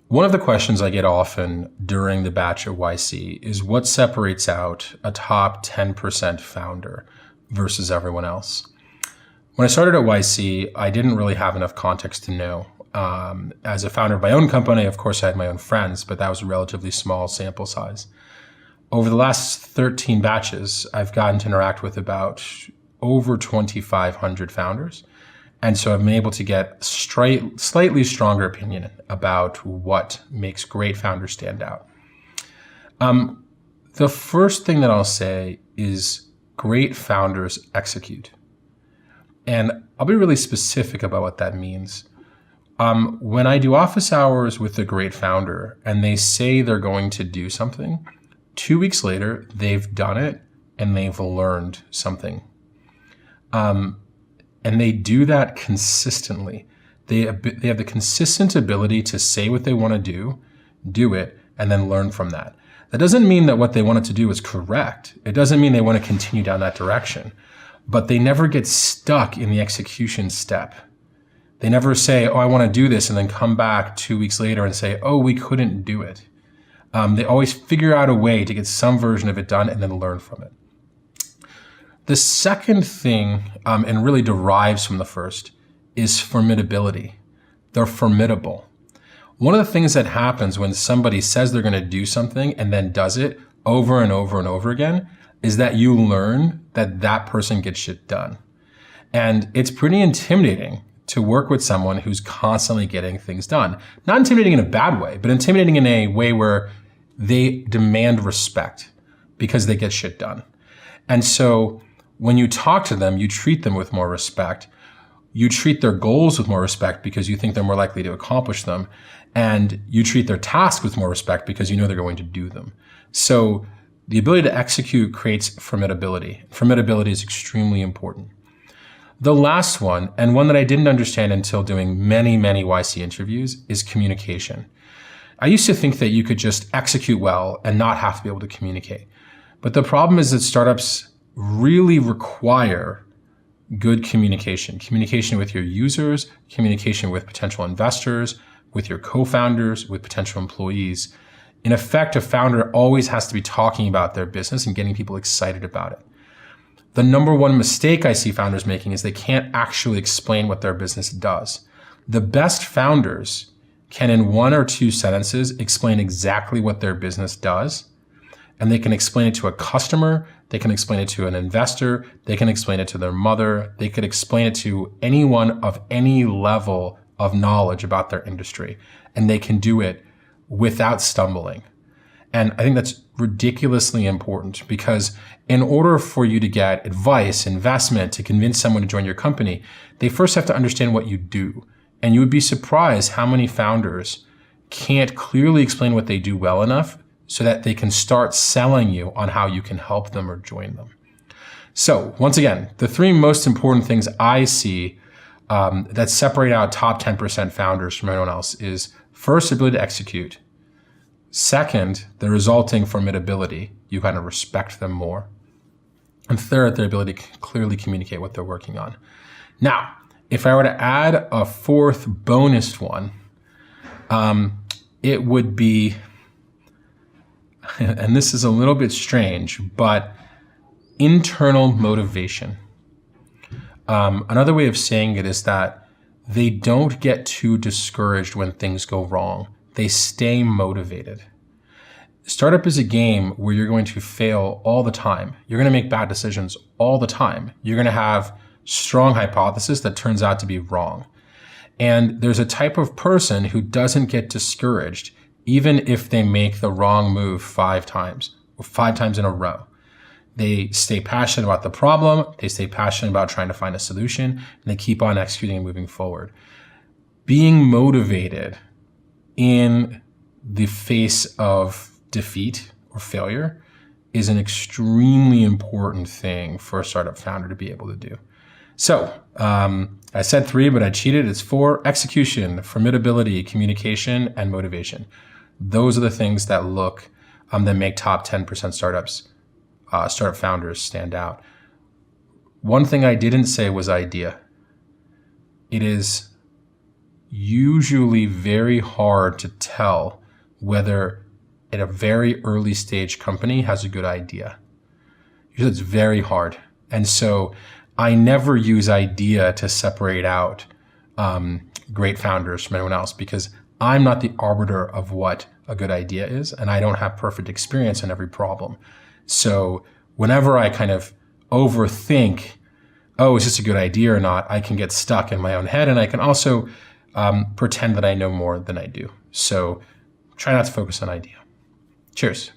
One of the questions I get often during the batch at 𝗖𝗍 is what separates out a top 10% founder versus everyone else. When I started at 𝗖𝗍, I didn't really have enough context to know. As a founder of my own company, of course, I had my own friends, but that was a relatively small sample size. Over the last 13 batches, I've gotten to interact with about over 2,500 founders. And so I've been able to get slightly stronger opinion about what makes great founders stand out. The first thing that I'll say is great founders execute. And I'll be really specific about what that means. When I do office hours with a great founder and they say they're going to do something, 2 weeks later, they've done it and they've learned something. And they do that consistently. They have the consistent ability to say what they want to do it, and then learn from that. That doesn't mean that what they wanted to do is correct. It doesn't mean they want to continue down that direction. But they never get stuck in the execution step. They never say, oh, I want to do this, and then come back 2 weeks later and say, oh, we couldn't do it. They always figure out a way to get some version of it done and then learn from it. The second thing, and really derives from the first, is formidability. They're formidable. One of the things that happens when somebody says they're going to do something and then does it over and over and over again is that you learn that that person gets shit done. And it's pretty intimidating to work with someone who's constantly getting things done. Not intimidating in a bad way, but intimidating in a way where they demand respect because they get shit done. And so when you talk to them, you treat them with more respect. You treat their goals with more respect because you think they're more likely to accomplish them. And you treat their tasks with more respect because you know they're going to do them. So the ability to execute creates formidability. Formidability is extremely important. The last one, and one that I didn't understand until doing many 𝗖𝗍 interviews, is communication. I used to think that you could just execute well and not have to be able to communicate. But the problem is that startups really require good communication. Communication with your users, communication with potential investors, with your co-founders, with potential employees. In effect, a founder always has to be talking about their business and getting people excited about it. The number one mistake I see founders making is they can't actually explain what their business does. The best founders can, in 1 or 2 sentences, explain exactly what their business does. And they can explain it to a customer, they can explain it to an investor, they can explain it to their mother, they could explain it to anyone of any level of knowledge about their industry. And they can do it without stumbling. And I think that's ridiculously important because in order for you to get advice, investment, to convince someone to join your company, they first have to understand what you do. And you would be surprised how many founders can't clearly explain what they do well enough so that they can start selling you on how you can help them or join them. So once again, the 3 most important things I see that separate out top 10% founders from everyone else is first, ability to execute. Second, the resulting formidability. You kind of respect them more. And third, their ability to clearly communicate what they're working on. Now, if I were to add a 4th bonus one, it would be, and this is a little bit strange, but internal motivation. Another way of saying it is that they don't get too discouraged when things go wrong. They stay motivated. Startup is a game where you're going to fail all the time. You're going to make bad decisions all the time. You're going to have strong hypothesis that turns out to be wrong. And there's a type of person who doesn't get discouraged even if they make the wrong move 5 times or 5 times in a row. They stay passionate about the problem. They stay passionate about trying to find a solution, and they keep on executing and moving forward. Being motivated in the face of defeat or failure is an extremely important thing for a startup founder to be able to do. So I said 3, but I cheated. It's 4: execution, formidability, communication, and motivation. Those are the things that that make top 10% startup founders stand out. One thing I didn't say was idea. It is usually very hard to tell whether at a very early stage company has a good idea. Usually it's very hard. And so I never use idea to separate out great founders from anyone else, because I'm not the arbiter of what a good idea is, and I don't have perfect experience in every problem. So whenever I kind of overthink, oh, is this a good idea or not, I can get stuck in my own head, and I can also pretend that I know more than I do. So try not to focus on idea. Cheers.